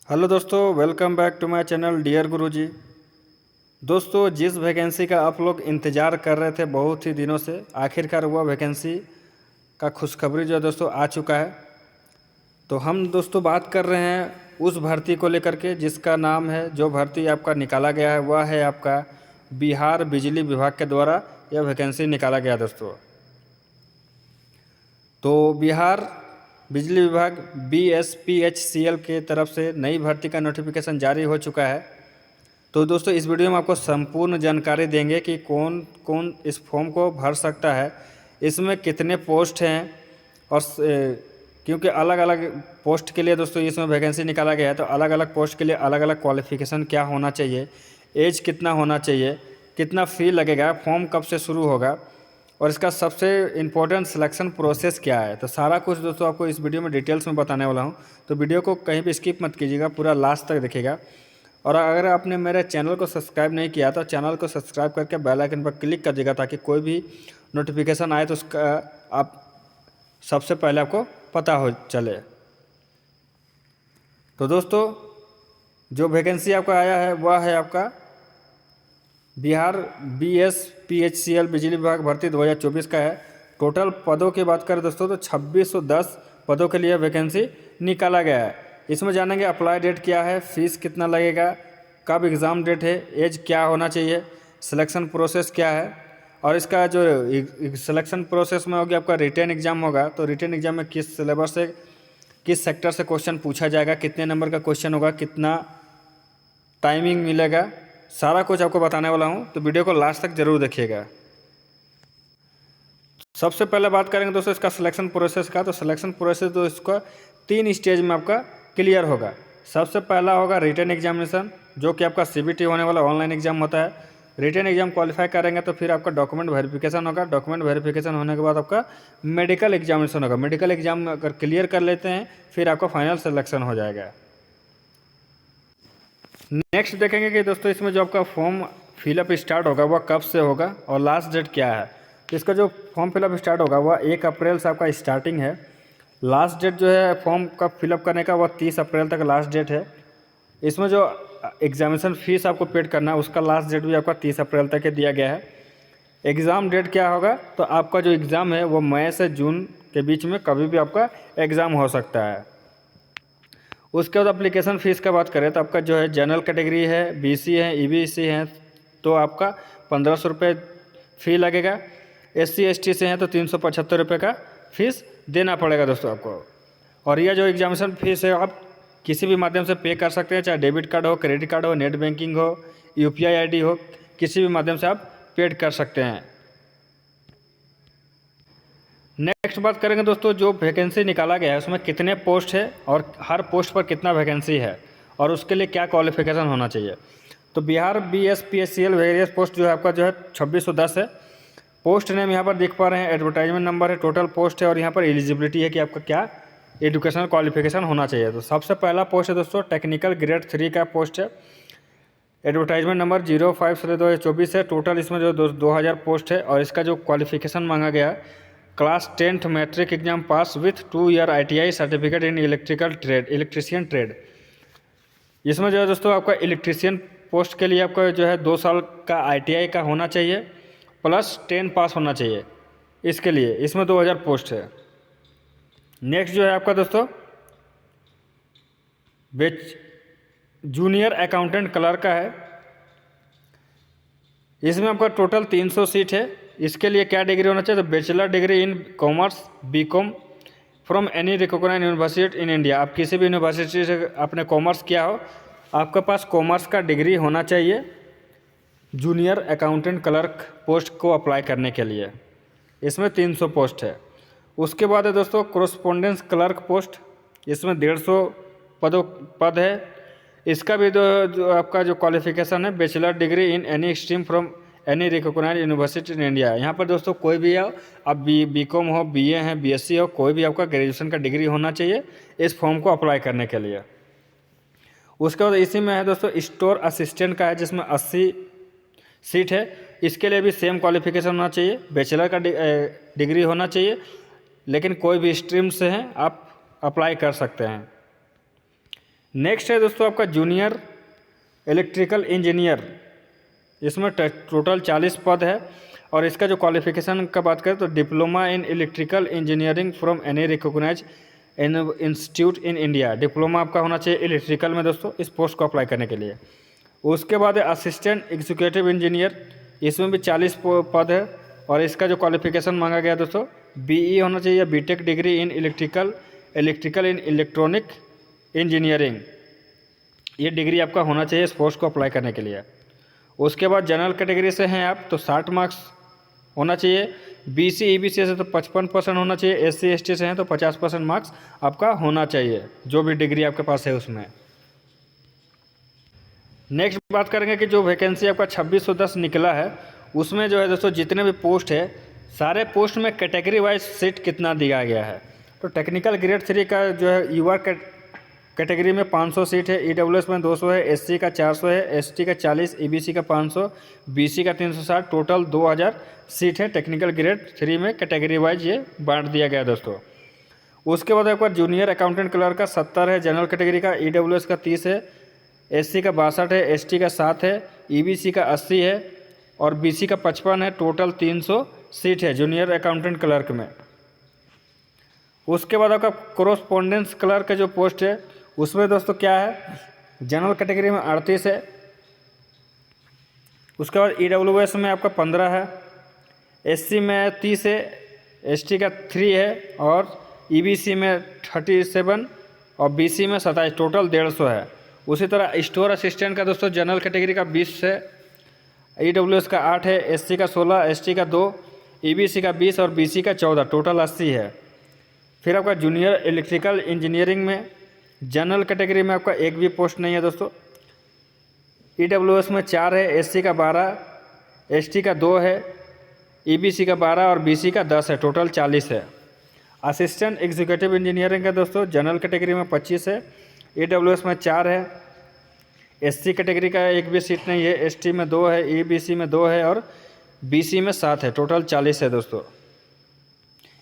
Hello दोस्तों, welcome back to my channel dear Guruji. दोस्तों, जिस वैकेंसी का आप लोग इंतज़ार कर रहे थे बहुत ही दिनों से, आखिरकार वह वैकेंसी का खुशखबरी जो है दोस्तों आ चुका है। तो हम दोस्तों बात कर रहे हैं उस भर्ती को लेकर के जिसका नाम है, जो भर्ती आपका निकाला गया है वह है आपका बिहार बिजली विभाग के द्वारा यह वैकेंसी निकाला गया दोस्तों। तो बिहार बिजली विभाग BSPHCL के तरफ से नई भर्ती का नोटिफिकेशन जारी हो चुका है। तो दोस्तों इस वीडियो में आपको संपूर्ण जानकारी देंगे कि कौन कौन इस फॉर्म को भर सकता है, इसमें कितने पोस्ट हैं और क्योंकि अलग अलग पोस्ट के लिए दोस्तों इसमें वैकेंसी निकाला गया है, तो अलग अलग पोस्ट के लिए अलग अलग क्वालिफ़िकेशन क्या होना चाहिए, एज कितना होना चाहिए, कितना फ़ी लगेगा, फॉर्म कब से शुरू होगा और इसका सबसे इम्पोर्टेंट सिलेक्शन प्रोसेस क्या है। तो सारा कुछ दोस्तों आपको इस वीडियो में डिटेल्स में बताने वाला हूँ। तो वीडियो को कहीं भी स्किप मत कीजिएगा, पूरा लास्ट तक देखिएगा। और अगर आपने मेरे चैनल को सब्सक्राइब नहीं किया तो चैनल को सब्सक्राइब करके बेल आइकन पर क्लिक कर दीजिएगा, ताकि कोई भी नोटिफिकेशन आए तो उसका आप सबसे पहले आपको पता हो चले। तो दोस्तों जो वैकेंसी आपका आया है वह है आपका बिहार BSPHCL बिजली विभाग भर्ती 2024 का है। टोटल पदों की बात करें दोस्तों तो 2610 पदों के लिए वैकेंसी निकाला गया है। इसमें जानेंगे अप्लाई डेट क्या है, फीस कितना लगेगा, कब एग्ज़ाम डेट है, एज क्या होना चाहिए, सिलेक्शन प्रोसेस क्या है। और इसका जो सिलेक्शन प्रोसेस में होगी आपका रिटन एग्ज़ाम होगा। तो रिटन एग्ज़ाम में किस सिलेबस से, किस सेक्टर से क्वेश्चन पूछा जाएगा, कितने नंबर का क्वेश्चन होगा, कितना टाइमिंग मिलेगा, सारा कुछ आपको बताने वाला हूँ। तो वीडियो को लास्ट तक ज़रूर देखिएगा। सबसे पहले बात करेंगे दोस्तों इसका सिलेक्शन प्रोसेस का। तो सिलेक्शन प्रोसेस तो इसका 3 स्टेज में आपका क्लियर होगा। सबसे पहला होगा रिटन एग्जामिनेशन, जो कि आपका CBT होने वाला ऑनलाइन एग्जाम होता है। रिटन एग्जाम क्वालिफाई करेंगे तो फिर आपका डॉक्यूमेंट वेरिफिकेशन होगा। डॉक्यूमेंट वेरिफिकेशन होने के बाद आपका मेडिकल एग्जामिनेशन होगा। मेडिकल एग्जाम अगर क्लियर कर लेते हैं फिर आपका फाइनल सिलेक्शन हो जाएगा। नेक्स्ट देखेंगे कि दोस्तों इसमें जो आपका फॉर्म फिलअप स्टार्ट होगा वह कब से होगा और लास्ट डेट क्या है। तो इसका जो फॉर्म फिलअप स्टार्ट होगा वह 1 अप्रैल से आपका स्टार्टिंग है। लास्ट डेट जो है फॉर्म का फिलअप करने का वह 30 अप्रैल तक लास्ट डेट है। इसमें जो एग्जामिनेशन फ़ीस आपको पेड करना है उसका लास्ट डेट भी आपका 30 अप्रैल तक दिया गया है। एग्ज़ाम डेट क्या होगा, तो आपका जो एग्ज़ाम है वो मई से जून के बीच में कभी भी आपका एग्ज़ाम हो सकता है। उसके बाद एप्लीकेशन फ़ीस का बात करें तो आपका जो है जनरल कैटेगरी है, BC है, EBC है तो आपका 1500 रुपये फ़ी लगेगा। SC ST से हैं तो 375 रुपये का फ़ीस देना पड़ेगा दोस्तों आपको। और यह जो एग्जामिनेशन फ़ीस है आप किसी भी माध्यम से पे कर सकते हैं, चाहे डेबिट कार्ड हो, क्रेडिट कार्ड हो, नेट बैंकिंग हो, UPI ID हो, किसी भी माध्यम से आप पेड कर सकते हैं। नेक्स्ट बात करेंगे दोस्तों जो वैकेंसी निकाला गया है उसमें कितने पोस्ट है और हर पोस्ट पर कितना वैकेंसी है और उसके लिए क्या क्वालिफिकेशन होना चाहिए। तो बिहार BSPHCL वेरियस पोस्ट जो है आपका जो है 2610 है। पोस्ट नेम यहाँ पर देख पा रहे हैं, एडवर्टाइजमेंट नंबर है, टोटल पोस्ट है और यहाँ पर एलिजिबिलिटी है कि आपका क्या एजुकेशनल क्वालिफिकेशन होना चाहिए। तो सबसे पहला पोस्ट है दोस्तों टेक्निकल ग्रेड 3 का पोस्ट है। एडवर्टाइजमेंट नंबर 05/2024 है। टोटल इसमें जो 2000 पोस्ट है और इसका जो क्वालिफिकेशन मांगा गया है class 10th matric exam pass with 2 year ITI certificate in electrical trade, electrician trade. इसमें जो है दोस्तों आपका इलेक्ट्रीशियन पोस्ट के लिए आपका जो है 2 साल का ITI का होना चाहिए प्लस 10 पास होना चाहिए। इसके लिए इसमें 2000 पोस्ट है। नेक्स्ट जो है आपका दोस्तों जूनियर अकाउंटेंट क्लर्क का है। इसमें आपका टोटल 300 सीट है। इसके लिए क्या डिग्री होना चाहिए, तो bachelor degree in commerce BCom from any recognised university in India. आप किसी भी यूनिवर्सिटी से आपने कॉमर्स किया हो, आपके पास कॉमर्स का डिग्री होना चाहिए जूनियर अकाउंटेंट क्लर्क पोस्ट को अप्लाई करने के लिए। इसमें 300 पोस्ट है। उसके बाद है दोस्तों कोरस्पोंडेंस क्लर्क पोस्ट, इसमें 150 पद है। इसका भी जो आपका जो क्वालिफिकेशन है bachelor degree in any stream from any recognised university in India. यहाँ पर दोस्तों कोई भी हो, अब BCom हो, BA है, BSc हो, कोई भी आपका ग्रेजुएशन का डिग्री होना चाहिए इस फॉर्म को अप्लाई करने के लिए। उसके बाद इसी में है दोस्तों स्टोर असिस्टेंट का है जिसमें 80 सीट है। इसके लिए भी सेम क्वालिफिकेशन होना चाहिए, बैचलर का डिग्री होना चाहिए, लेकिन कोई भी स्ट्रीम से हैं आप अप्लाई कर सकते हैं। नेक्स्ट है दोस्तों आपका जूनियर इलेक्ट्रिकल इंजीनियर, इसमें टोटल 40 पद है। और इसका जो क्वालिफिकेशन का बात करें तो diploma in electrical engineering from any recognise institute in India, diploma आपका होना चाहिए इलेक्ट्रिकल में दोस्तों इस पोस्ट को अप्लाई करने के लिए। उसके बाद है असिस्टेंट एग्जीक्यूटिव इंजीनियर, इसमें भी 40 पद है। और इसका जो क्वालिफिकेशन मांगा गया दोस्तों बीई होना चाहिए, BTech degree in electrical in electronic engineering, ये डिग्री आपका होना चाहिए इस पोस्ट को अप्लाई करने के लिए। उसके बाद जनरल कैटेगरी से हैं आप तो 60 मार्क्स होना चाहिए, बीसी ईबीसी से तो 55% होना चाहिए, एससी एसटी से हैं तो 50% मार्क्स आपका होना चाहिए जो भी डिग्री आपके पास है उसमें। नेक्स्ट बात करेंगे कि जो वैकेंसी आपका 2610 निकला है उसमें जो है दोस्तों जितने भी पोस्ट है सारे पोस्ट में कैटेगरी वाइज सीट कितना दिया गया है। तो टेक्निकल ग्रेड 3 का जो है यूआर कैटेगरी में 500 सीट है, ईडब्ल्यूएस में 200 है, एससी का 400 है, एसटी का 40, ईबीसी का 500, बीसी का 360, टोटल 2000 सीट है। टेक्निकल ग्रेड 3 में कैटेगरी वाइज ये बांट दिया गया दोस्तों। उसके बाद एक बार जूनियर अकाउंटेंट क्लर्क का 70 है, जनरल कैटेगरी का, ईडब्ल्यूएस का 30 है, एससी का 62 है, एसटी का 7 है, ईबीसी का 80 है और बीसी का 55 है। टोटल 300 सीट है जूनियर अकाउंटेंट क्लर्क में। उसके बाद आपका कोरोस्पोंडेंस क्लर्क का जो पोस्ट है उसमें दोस्तों क्या है, जनरल कैटेगरी में 38 है, उसके बाद ईडब्ल्यूएस में आपका 15 है, एससी में 30 है, एसटी का 3 है और ईबीसी में 37 और बीसी में 27, टोटल 150 है। उसी तरह स्टोर असिस्टेंट का दोस्तों जनरल कैटेगरी का 20 है, ईडब्ल्यूएस का 8 है, एससी का 16, एसटी का 2, ईबीसी का 20 और बीसी का 14, टोटल 80 है। फिर आपका जूनियर इलेक्ट्रिकल इंजीनियरिंग में जनरल कैटेगरी में आपका एक भी पोस्ट नहीं है दोस्तों, ईडब्ल्यूएस में 4 है, एससी का 12, एसटी का 2 है, ईबीसी का 12 और बीसी का 10 है, टोटल 40 है। असिस्टेंट एग्जीक्यूटिव इंजीनियरिंग का दोस्तों जनरल कैटेगरी में 25 है, ईडब्ल्यूएस में 4 है, एससी कैटेगरी का एक भी सीट नहीं है, एसटी में 2 है, ईबीसी में 2 है और बीसी में 7 है, टोटल 40 है दोस्तों।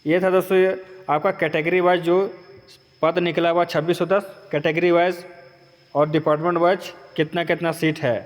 ये था दोस्तों ये आपका कैटेगरी वाइज जो पद निकला हुआ 2610, कैटेगरी वाइज और डिपार्टमेंट वाइज कितना कितना सीट है,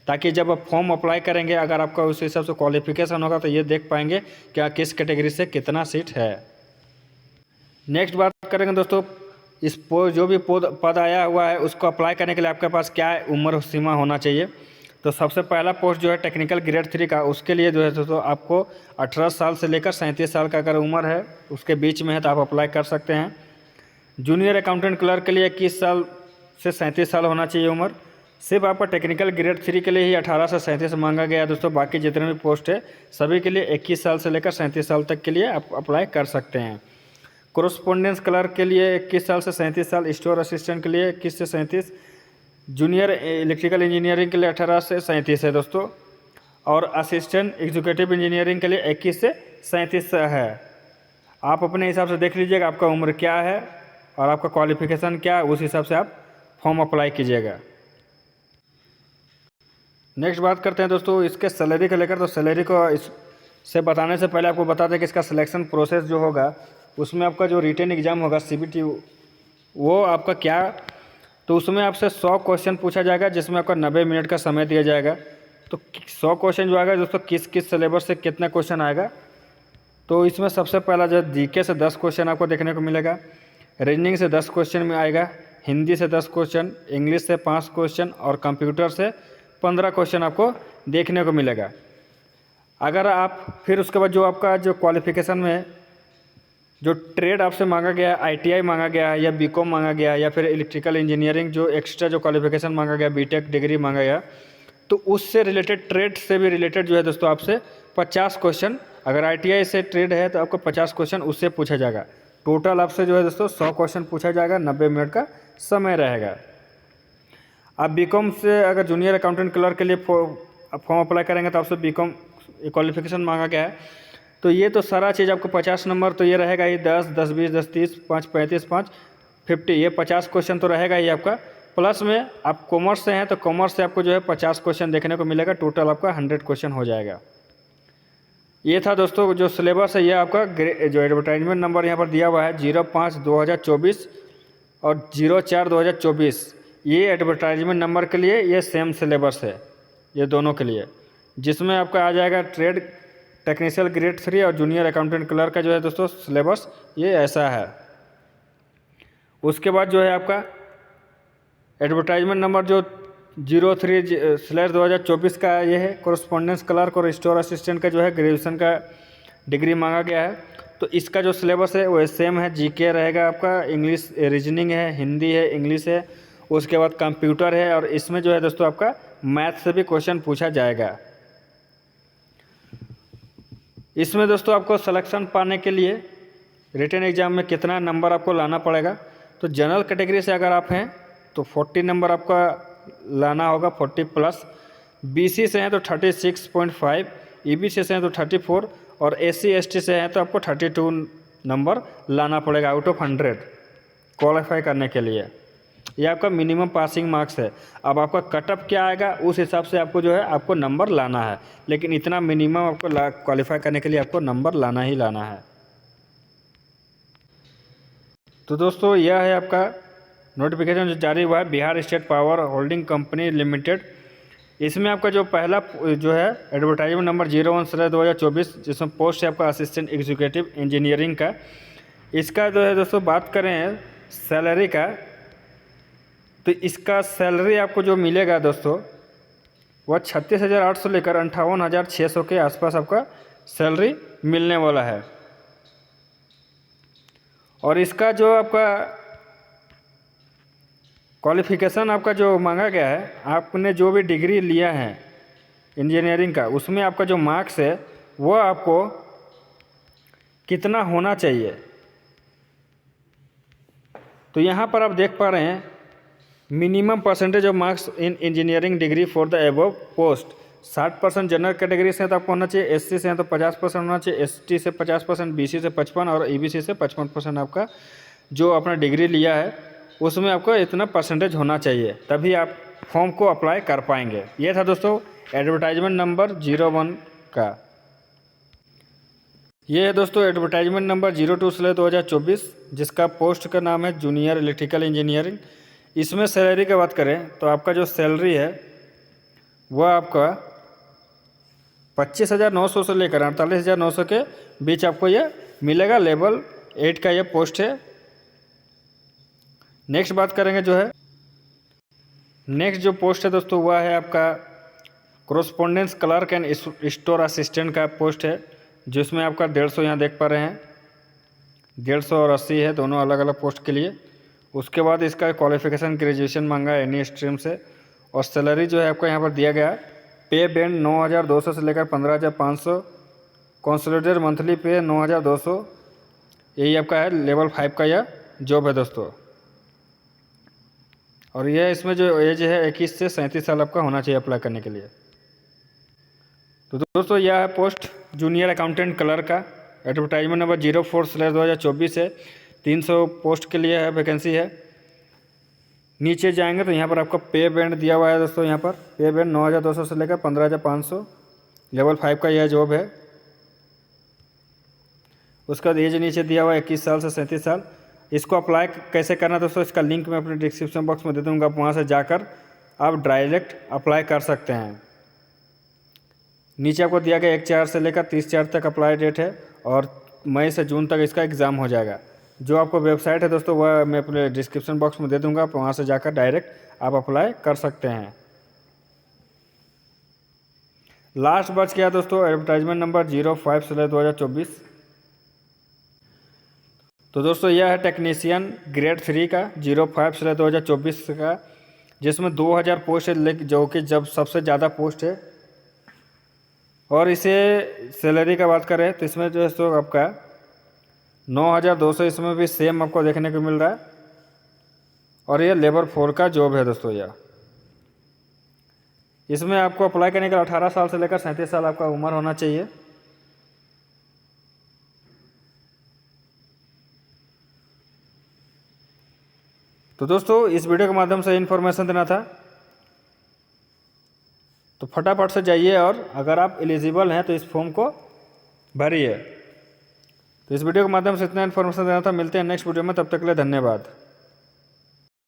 ताकि जब आप फॉर्म अप्लाई करेंगे अगर आपका उस हिसाब से क्वालिफिकेशन होगा तो ये देख पाएंगे क्या किस कैटेगरी से कितना सीट है। नेक्स्ट बात करेंगे दोस्तों इस जो भी पद आया हुआ है उसको अप्लाई करने के लिए आपके पास क्या है उम्र सीमा होना चाहिए। तो सबसे पहला पोस्ट जो है टेक्निकल ग्रेड 3 का, उसके लिए जो है दोस्तों आपको 18 साल से लेकर 37 साल का अगर उम्र है उसके बीच में है तो आप अप्लाई कर सकते हैं। जूनियर अकाउंटेंट क्लर्क के लिए 21 साल से 37 साल होना चाहिए उम्र। सिर्फ आपका टेक्निकल ग्रेड 3 के लिए ही 18 से 37 मांगा गया है दोस्तों, बाकी जितने भी पोस्ट है सभी के लिए 21 साल से लेकर 37 साल तक के लिए आप अप्लाई कर सकते हैं। कोरोस्पोंडेंस क्लर्क के लिए 21 साल से 37 साल, स्टोर असिस्टेंट के लिए 21 से 37, जूनियर इलेक्ट्रिकल इंजीनियरिंग के लिए 18 से 37 है दोस्तों और असिस्टेंट एग्जीक्यूटिव इंजीनियरिंग के लिए 21 से 37 है। आप अपने हिसाब से देख लीजिएगा आपका उम्र क्या है और आपका क्वालिफिकेशन क्या है, उस हिसाब से आप फॉर्म अप्लाई कीजिएगा। नेक्स्ट बात करते हैं दोस्तों इसके सैलरी को लेकर। तो सैलरी को इससे बताने से पहले आपको बता दें कि इसका सिलेक्शन प्रोसेस जो होगा उसमें आपका जो रिटन एग्ज़ाम होगा सीबीटी वो आपका क्या, तो उसमें आपसे 100 क्वेश्चन पूछा जाएगा जिसमें आपका 90 मिनट का समय दिया जाएगा। तो 100 क्वेश्चन जो आएगा दोस्तों किस किस सिलेबस से कितना क्वेश्चन आएगा, तो इसमें सबसे पहला जो जीके से 10 क्वेश्चन आपको देखने को मिलेगा, रीजनिंग से 10 क्वेश्चन में आएगा, हिंदी से 10 क्वेश्चन, इंग्लिश से 5 क्वेश्चन और कंप्यूटर से 15 क्वेश्चन आपको देखने को मिलेगा। अगर आप फिर उसके बाद जो आपका जो क्वालिफिकेशन में जो ट्रेड आपसे मांगा गया है, आईटीआई मांगा गया है या बीकॉम मांगा गया है या फिर इलेक्ट्रिकल इंजीनियरिंग जो एक्स्ट्रा जो क्वालिफिकेशन मांगा गया, बीटेक डिग्री मांगा गया, तो उससे रिलेटेड ट्रेड से भी रिलेटेड जो है दोस्तों आपसे 50 क्वेश्चन, अगर आईटीआई से ट्रेड है तो आपको 50 क्वेश्चन उससे पूछा जाएगा। टोटल आपसे जो है दोस्तों 100 क्वेश्चन पूछा जाएगा, 90 मिनट का समय रहेगा। आप बीकॉम से अगर जूनियर अकाउंटेंट क्लर्क के लिए फॉर्म अप्लाई करेंगे तो आपसे बीकॉम क्वालिफिकेशन मांगा गया है। तो ये तो सारा चीज़ आपको 50 नंबर तो ये रहेगा ही, 10, 10, 20, 10, 30, 5, 35, 5, 50, ये 50 क्वेश्चन तो रहेगा ही आपका। प्लस में आप कॉमर्स से हैं तो कॉमर्स से आपको जो है 50 क्वेश्चन देखने को मिलेगा, टोटल आपका 100 क्वेश्चन हो जाएगा। ये था दोस्तों जो सिलेबस है, ये आपका जो एडवर्टाइजमेंट नंबर यहाँ पर दिया हुआ है 05/2024 और 04/2024, ये एडवर्टाइजमेंट नंबर के लिए ये सेम सिलेबस है, ये दोनों के लिए, जिसमें आपका आ जाएगा ट्रेड टेक्निशियल ग्रेड 3 और जूनियर अकाउंटेंट क्लर्क का जो है दोस्तों सिलेबस ये ऐसा है। उसके बाद जो है आपका एडवर्टाइजमेंट नंबर जो 03/2024 का ये है कोरस्पोंडेंस क्लर्क और स्टोर असिस्टेंट का जो है ग्रेजुएशन का डिग्री मांगा गया है। तो इसका जो सिलेबस है वो सेम है, जीके रहेगा आपका, इंग्लिश रीजनिंग है, हिंदी है, इंग्लिश है, उसके बाद कंप्यूटर है, और इसमें जो है दोस्तों आपका मैथ से भी क्वेश्चन पूछा जाएगा। इसमें दोस्तों आपको सिलेक्शन पाने के लिए रिटन एग्जाम में कितना नंबर आपको लाना पड़ेगा, तो जनरल कैटेगरी से अगर आप हैं तो 40 नंबर आपका लाना होगा, 40+। बीसी से हैं तो 36.5, ईबीसी से हैं तो 34, और एससी एसटी से हैं तो आपको 32 नंबर लाना पड़ेगा आउट ऑफ 100 क्वालिफाई करने के लिए। ये आपका मिनिमम पासिंग मार्क्स है। अब आपका कटअप क्या आएगा उस हिसाब से आपको जो है आपको नंबर लाना है, लेकिन इतना मिनिमम आपको क्वालिफाई करने के लिए आपको नंबर लाना ही लाना है। तो दोस्तों यह है आपका नोटिफिकेशन जो जारी हुआ है Bihar state power holding company limited. इसमें आपका जो पहला जो है एडवर्टाइजमेंट नंबर 01/2024 जिसमें पोस्ट है आपका असिस्टेंट एग्जीक्यूटिव इंजीनियरिंग का। इसका जो है दोस्तों बात करें सैलरी का, तो इसका सैलरी आपको जो मिलेगा दोस्तों वह 36,800 लेकर 58,600 के आसपास आपका सैलरी मिलने वाला है। और इसका जो आपका क्वालिफ़िकेशन आपका जो मांगा गया है, आपने जो भी डिग्री लिया है इंजीनियरिंग का उसमें आपका जो मार्क्स है वो आपको कितना होना चाहिए। तो यहाँ पर आप देख पा रहे हैं minimum percentage of marks in engineering degree for the above post 60% general category से तो आपको होना चाहिए, एससी से हैं तो 50% होना चाहिए, एसटी से 50%, बीसी से 55 और ईबीसी से 55% आपका जो अपना डिग्री लिया है उसमें आपको इतना परसेंटेज होना चाहिए, तभी आप फॉर्म को अप्लाई कर पाएंगे। ये था दोस्तों एडवर्टाइजमेंट नंबर 01 का। ये है दोस्तों एडवर्टाइजमेंट नंबर 02/2024 जिसका पोस्ट का नाम है जूनियर इलेक्ट्रिकल इंजीनियरिंग। इसमें सैलरी की बात करें तो आपका जो सैलरी है वह आपका 25,900 से लेकर 48,900 के बीच आपको यह मिलेगा। लेवल 8 का यह पोस्ट है। नेक्स्ट बात करेंगे जो है नेक्स्ट जो पोस्ट है दोस्तों वह है आपका correspondence clerk and store assistant का पोस्ट है, जिसमें आपका 150 यहाँ देख पा रहे हैं, 150 और 80 है दोनों अलग अलग पोस्ट के लिए। उसके बाद इसका क्वालिफिकेशन ग्रेजुएशन मांगा है एनी स्ट्रीम से, और सैलरी जो है आपको यहाँ पर दिया गया पे बैंड 9,200 से लेकर 15,500, कंसोलिडेटेड मंथली पे 9,200, यही आपका है। लेवल 5 का यह जॉब है दोस्तों। और यह इसमें जो एज है 21 से 37 साल आपका होना चाहिए अप्लाई करने के लिए। तो दोस्तों यह है पोस्ट जूनियर अकाउंटेंट क्लर्क का, एडवर्टाइजमेंट नंबर 04/2024 है। 300 पोस्ट के लिए है, वैकेंसी है। नीचे जाएंगे तो यहाँ पर आपका पे बैंड दिया हुआ है दोस्तों, यहाँ पर पे बैंड 9,200 से लेकर 15,500, लेवल 5 का यह जॉब है। उसका एज नीचे दिया हुआ है 21 साल से 37 साल। इसको अप्लाई कैसे करना दोस्तों, इसका लिंक मैं अपने डिस्क्रिप्शन बॉक्स में दे दूँगा, आप वहाँ से जाकर आप डायरेक्ट अप्लाई कर सकते हैं। नीचे आपको दिया गया 1/4 से लेकर 30/4 तक अप्लाई डेट है, और मई से जून तक इसका एग्ज़ाम हो जाएगा। जो आपको वेबसाइट है दोस्तों वह मैं अपने डिस्क्रिप्शन बॉक्स में दे दूँगा, आप वहाँ से जाकर डायरेक्ट आप अप्लाई कर सकते हैं। लास्ट बच गया दोस्तों एडवर्टाइजमेंट नंबर 05/2024। तो दोस्तों यह है टेक्नीशियन ग्रेड 3 का 05/2024 का, जिसमें 2,000 पोस्ट है, जो कि जब सबसे ज़्यादा पोस्ट है। और इसे सैलरी का बात करें तो इसमें जो है तो आपका 9,200 इसमें भी सेम आपको देखने को मिल रहा है। और ये लेबर 4 का जॉब है दोस्तों यह। इसमें आपको अप्लाई करने का 18 साल से लेकर 37 साल आपका उम्र होना चाहिए। तो दोस्तों इस वीडियो के माध्यम से इन्फॉर्मेशन देना था, तो फटाफट से जाइए और अगर आप एलिजिबल हैं तो इस फॉर्म को भरिए। तो इस वीडियो के माध्यम से इतना इन्फॉर्मेशन देना था। मिलते हैं नेक्स्ट वीडियो में, तब तक के लिए धन्यवाद।